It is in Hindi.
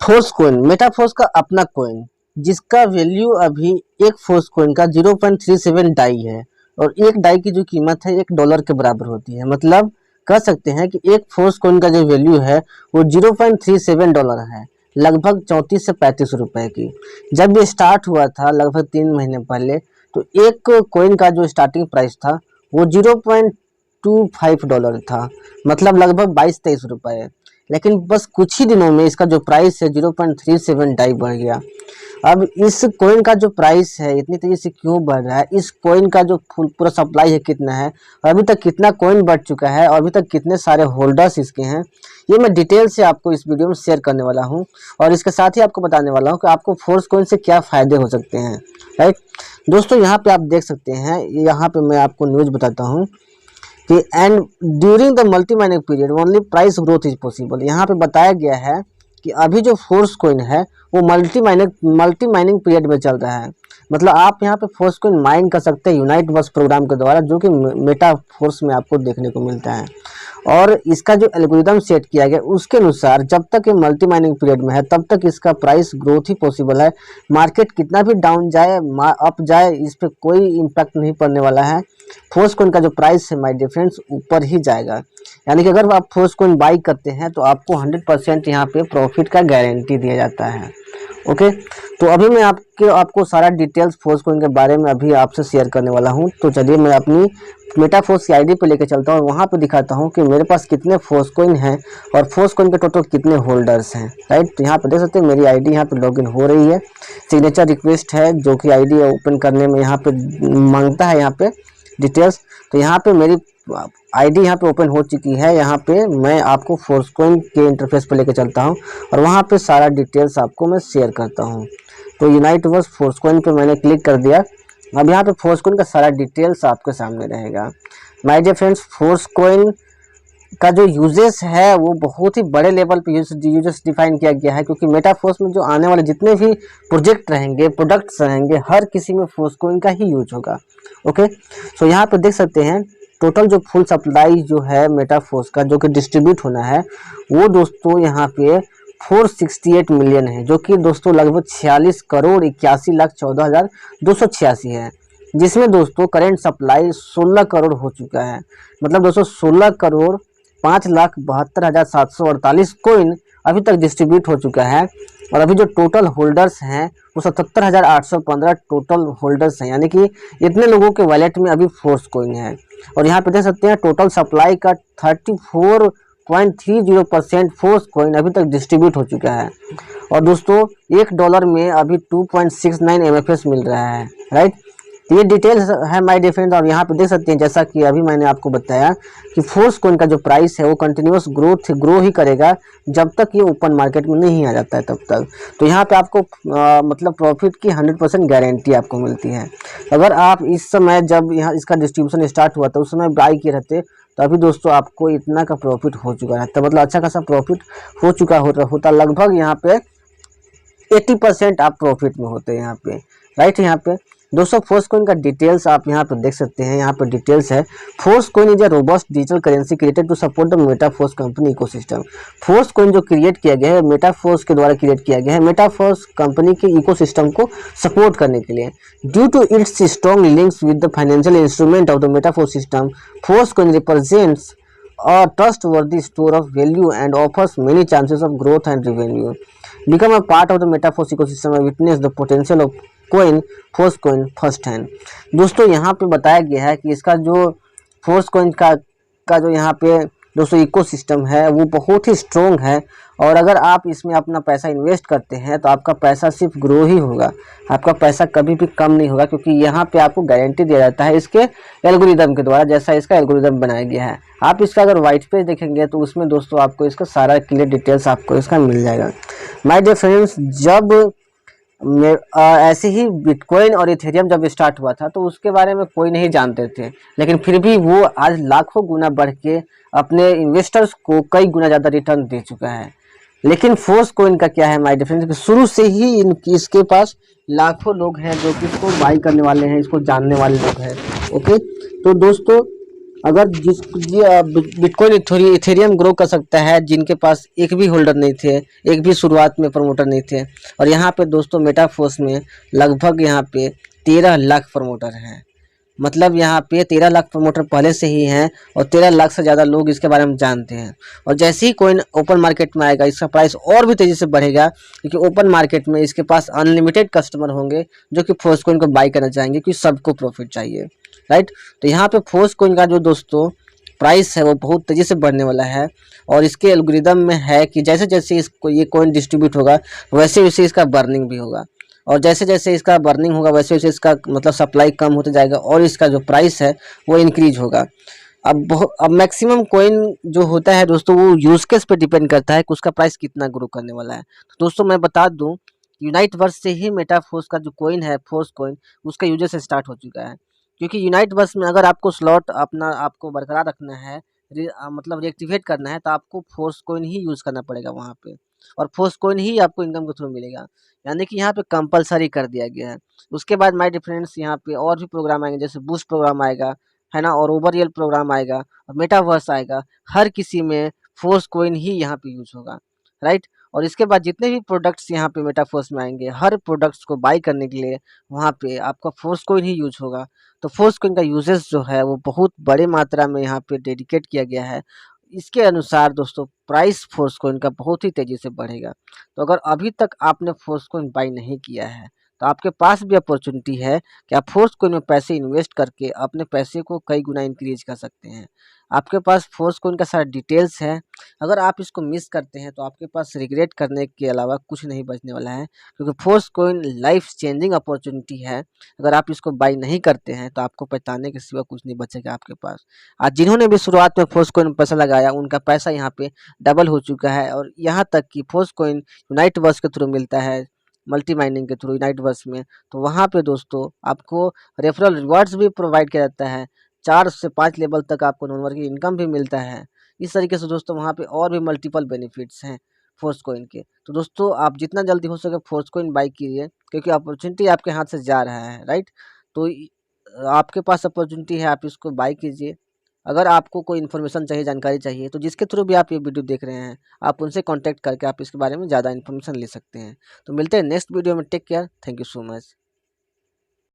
फोर्स कोइन, मेटाफोर्स का अपना कोइन, जिसका वैल्यू अभी एक फोर्स कोइन का 0.37 डाई है और एक डाई की जो कीमत है $1 के बराबर होती है। मतलब कह सकते हैं कि एक फोर्स कोइन का जो वैल्यू है वो $0.37 है, लगभग 34 से 35 रुपए की। जब ये स्टार्ट हुआ था लगभग 3 महीने पहले, तो एक कोइन का जो स्टार्टिंग प्राइस था वो $0.25 था, मतलब लगभग 22-23 रुपए। लेकिन बस कुछ ही दिनों में इसका जो प्राइस है 0.37 डाई बढ़ गया। अब इस कोइन का जो प्राइस है इतनी तेजी से क्यों बढ़ रहा है, इस कोइन का जो पूरा सप्लाई है कितना है, और अभी तक कितना कोइन बढ़ चुका है, और अभी तक कितने सारे होल्डर्स इसके हैं, ये मैं डिटेल से आपको इस वीडियो में शेयर करने वाला हूं। और इसके साथ ही आपको बताने वाला हूं कि आपको फोर्स कोइन से क्या फायदे हो सकते हैं। राइट दोस्तों, यहाँ पे आप देख सकते हैं, यहाँ पे मैं आपको न्यूज बताता हूँ कि and during the multi mining period only price growth is possible. यहाँ पे बताया गया है कि अभी जो फोर्स कोइन है वो मल्टी माइनिंग पीरियड में चल रहा है। मतलब आप यहाँ पे फोर्स कोइन माइन कर सकते हैं यूनाइट वर्स प्रोग्राम के द्वारा, जो कि मेटा फोर्स में आपको देखने को मिलता है। और इसका जो एल्गोरिदम सेट किया गया उसके अनुसार जब तक ये मल्टी माइनिंग पीरियड में है तब तक इसका प्राइस ग्रोथ ही पॉसिबल है। मार्केट कितना भी डाउन जाए अप जाए, इस पर कोई इम्पैक्ट नहीं पड़ने वाला है। फोर्स कोइन का जो प्राइस है माय डियर फ्रेंड्स ऊपर ही जाएगा। यानी कि अगर आप फोर्स कोइन बाई करते हैं तो आपको 100% यहाँ पे प्रॉफिट का गारंटी दिया जाता है। ओके, तो अभी मैं आपको सारा डिटेल्स फोर्स कोइन के बारे में अभी आपसे शेयर करने वाला हूँ। तो चलिए मैं अपनी मेटाफोर्स की आईडी पे लेके चलता हूँ और वहाँ पे दिखाता हूँ कि मेरे पास कितने फोर्स कोइन हैं और फोर्स कोइन के टोटल कितने होल्डर्स हैं। राइट, तो यहाँ पे देख सकते हैं मेरी आईडी यहाँ पे लॉगिन हो रही है। सिग्नेचर रिक्वेस्ट है जो कि आईडी ओपन करने में यहाँ पे मांगता है, यहाँ पे डिटेल्स। तो यहाँ पे मेरी आईडी यहाँ पे ओपन हो चुकी है। यहाँ पे मैं आपको फोर्स कोइन के इंटरफेस पे लेके चलता हूँ और वहाँ पे सारा डिटेल्स आपको मैं शेयर करता हूँ। तो यूनाइट वर्स फोर्स कोइन पे मैंने क्लिक कर दिया। अब यहाँ पे फोर्स कोइन का सारा डिटेल्स आपके सामने रहेगा। My dear friends, force coin का जो यूजेस है वो बहुत ही बड़े लेवल पे यूजेस डिफाइन किया गया है, क्योंकि मेटाफोर्स में जो आने वाले जितने भी प्रोजेक्ट रहेंगे, प्रोडक्ट्स रहेंगे, हर किसी में फोर्स कोइन का ही यूज होगा। ओके, सो यहाँ पे देख सकते हैं टोटल जो फुल सप्लाई जो है मेटाफोर्स का जो कि डिस्ट्रीब्यूट होना है वो दोस्तों यहाँ पे 468 मिलियन है, जो कि दोस्तों लगभग 46,81,14,286 है। जिसमें दोस्तों करेंट सप्लाई 16 करोड़ हो चुका है। मतलब दोस्तों 16 करोड़ 5,72,748 कोइन अभी तक डिस्ट्रीब्यूट हो चुका है। और अभी जो टोटल होल्डर्स हैं वो 77,815 टोटल होल्डर्स हैं, यानी कि इतने लोगों के वॉलेट में अभी फोर्स कोइन है। और यहाँ पे देख सकते हैं टोटल सप्लाई का 34.30% फोर्स कोइन अभी तक डिस्ट्रीब्यूट हो चुका है। और दोस्तों $1 में अभी 2.69 MFS मिल रहा है। राइट, ये डिटेल्स है माय डियर फ्रेंड्स। और यहाँ पे देख सकते हैं जैसा कि अभी मैंने आपको बताया कि फोर्स कोइन का जो प्राइस है वो कंटिन्यूअस ग्रो ही करेगा जब तक ये ओपन मार्केट में नहीं आ जाता है तब तक। तो यहाँ पे आपको मतलब प्रॉफिट की 100% गारंटी आपको मिलती है। अगर आप इस समय जब यहाँ इसका डिस्ट्रीब्यूशन स्टार्ट हुआ था उस समय बाई किए रहते तो अभी दोस्तों आपको इतना का प्रॉफिट हो चुका रहता, मतलब अच्छा खासा प्रॉफिट हो चुका होता लगभग यहाँ पे 80% आप प्रॉफिट में होते हैं यहाँ पे। राइट, यहाँ पे दोस्तों फोर्स कोइन का डिटेल्स आप यहाँ पे देख सकते हैं। यहाँ पे डिटेल्स है, force coin is a robust digital currency created to support the Metaforce company ecosystem. Force coin जो क्रिएट किया गया है मेटाफोर्स के द्वारा क्रिएट किया गया है मेटाफोर्स कंपनी के इकोसिस्टम को सपोर्ट करने के लिए। Due to its strong links with the financial instrument of the Metaforce system, force coin represents a trustworthy store of value and offers many chances of growth and revenue. Become a part of the Metaforce ecosystem and witness the potential of coin force coin first hand. दोस्तों यहाँ पे बताया गया है कि इसका जो फोर्स कोइन का जो यहाँ पे दोस्तों इकोसिस्टम है वो बहुत ही स्ट्रॉन्ग है। और अगर आप इसमें अपना पैसा इन्वेस्ट करते हैं तो आपका पैसा सिर्फ ग्रो ही होगा, आपका पैसा कभी भी कम नहीं होगा, क्योंकि यहाँ पे आपको गारंटी दिया जाता है इसके एल्गोरिदम के द्वारा, जैसा इसका एल्गोरिदम बनाया गया है। आप इसका अगर व्हाइट पेज देखेंगे तो उसमें दोस्तों आपको इसका सारा क्लियर डिटेल्स आपको इसका मिल जाएगा। माय डियर फ्रेंड्स, जब ऐसे ही बिटकॉइन और इथेरियम जब स्टार्ट हुआ था तो उसके बारे में कोई नहीं जानते थे, लेकिन फिर भी वो आज लाखों गुना बढ़ के अपने इन्वेस्टर्स को कई गुना ज़्यादा रिटर्न दे चुका है। लेकिन फोर्स कोइन का क्या है माय डियर फ्रेंड्स, शुरू से ही इसके पास लाखों लोग हैं जो कि इसको बाई करने वाले हैं, इसको जानने वाले लोग हैं। ओके, तो दोस्तों अगर बिटकॉइन इथेरियम ग्रो कर सकता है, जिनके पास एक भी होल्डर नहीं थे, एक भी शुरुआत में प्रमोटर नहीं थे, और यहाँ पे दोस्तों मेटाफोर्स में लगभग यहाँ पे 13 लाख प्रमोटर हैं। मतलब यहाँ पे 13 लाख प्रमोटर पहले से ही हैं और 13 लाख से ज़्यादा लोग इसके बारे में जानते हैं। और जैसे ही कोइन ओपन मार्केट में आएगा, इसका प्राइस और भी तेज़ी से बढ़ेगा, क्योंकि ओपन मार्केट में इसके पास अनलिमिटेड कस्टमर होंगे जो कि फोर्स कोइन को बाई करना चाहेंगे, क्योंकि सबको प्रॉफिट चाहिए, राइट। तो यहाँ पे फोर्स कोइन का जो दोस्तों प्राइस है वो बहुत तेज़ी से बढ़ने वाला है। और इसके एल्गोरिदम में है कि जैसे जैसे इसको ये कोइन डिस्ट्रीब्यूट होगा, वैसे वैसे इसका बर्निंग भी होगा, और जैसे जैसे इसका बर्निंग होगा वैसे वैसे इसका मतलब सप्लाई कम होते जाएगा और इसका जो प्राइस है वो इंक्रीज होगा। अब मैक्सिमम कोइन जो होता है दोस्तों, वो यूज केस पे डिपेंड करता है कि उसका प्राइस कितना ग्रो करने वाला है। तो दोस्तों मैं बता दूं, यूनाइट वर्स से ही मेटाफोर्स का जो कोइन है, फोर्स कोइन, उसका यूजेस स्टार्ट हो चुका है। क्योंकि यूनाइट वर्स में अगर आपको स्लॉट अपना आपको बरकरार रखना है, मतलब रिएक्टिवेट करना है, तो आपको फोर्स कोइन ही यूज करना पड़ेगा वहाँ पे, और फोर्स कोइन ही आपको इनकम के थ्रू मिलेगा। यानी कि यहाँ पे कंपलसरी कर दिया गया है। उसके बाद माय डिफरेंस यहाँ पे और भी प्रोग्राम आएंगे, जैसे बूस्ट प्रोग्राम आएगा, है ना, और ओवर रियल प्रोग्राम आएगा, और मेटावर्स आएगा। हर किसी में फोर्स कोइन ही यहाँ पे यूज होगा, राइट। और इसके बाद जितने भी प्रोडक्ट्स यहाँ पे मेटाफोर्स में आएंगे, हर प्रोडक्ट्स को बाई करने के लिए वहाँ पे आपका फोर्स कोइन ही यूज होगा। तो फोर्स कोइन का यूजेस जो है वो बहुत बड़े मात्रा में यहाँ पे डेडिकेट किया गया है। इसके अनुसार दोस्तों प्राइस फोर्स कोइन का बहुत ही तेजी से बढ़ेगा। तो अगर अभी तक आपने फोर्स कोइन बाई नहीं किया है, तो आपके पास भी अपॉर्चुनिटी है कि आप फोर्स कोइन में पैसे इन्वेस्ट करके अपने पैसे को कई गुना इंक्रीज कर सकते हैं। आपके पास फोर्स कोइन का सारा डिटेल्स है। अगर आप इसको मिस करते हैं तो आपके पास रिग्रेट करने के अलावा कुछ नहीं बचने वाला है, क्योंकि force coin life changing opportunity है। अगर आप इसको बाई नहीं करते हैं तो आपको पछताने के सिवा कुछ नहीं बचेगा आपके पास। आज जिन्होंने भी शुरुआत में फोर्स कोइन में पैसा लगाया, उनका पैसा यहाँ पे डबल हो चुका है। और यहाँ तक कि फोर्स कोइन यूनाइट वर्स के थ्रू मिलता है, मल्टी माइनिंग के थ्रू यूनाइट वर्स में। तो वहाँ पे दोस्तों आपको रेफरल रिवार्ड्स भी प्रोवाइड किया जाता है। 4 से 5 लेवल तक आपको नॉन वर्किंग इनकम भी मिलता है। इस तरीके से दोस्तों वहाँ पे और भी मल्टीपल बेनिफिट्स हैं फोर्स कोइन के। तो दोस्तों आप जितना जल्दी हो सके फोर्स कोइन बाई कीजिए, क्योंकि अपॉर्चुनिटी आपके हाथ से जा रहा है, राइट। तो आपके पास अपॉर्चुनिटी है, आप इसको बाई कीजिए। अगर आपको कोई इन्फॉर्मेशन चाहिए, जानकारी चाहिए, तो जिसके थ्रू भी आप ये वीडियो देख रहे हैं, आप उनसे कांटेक्ट करके आप इसके बारे में ज़्यादा इन्फॉर्मेशन ले सकते हैं। तो मिलते हैं नेक्स्ट वीडियो में। Take care, thank you so much.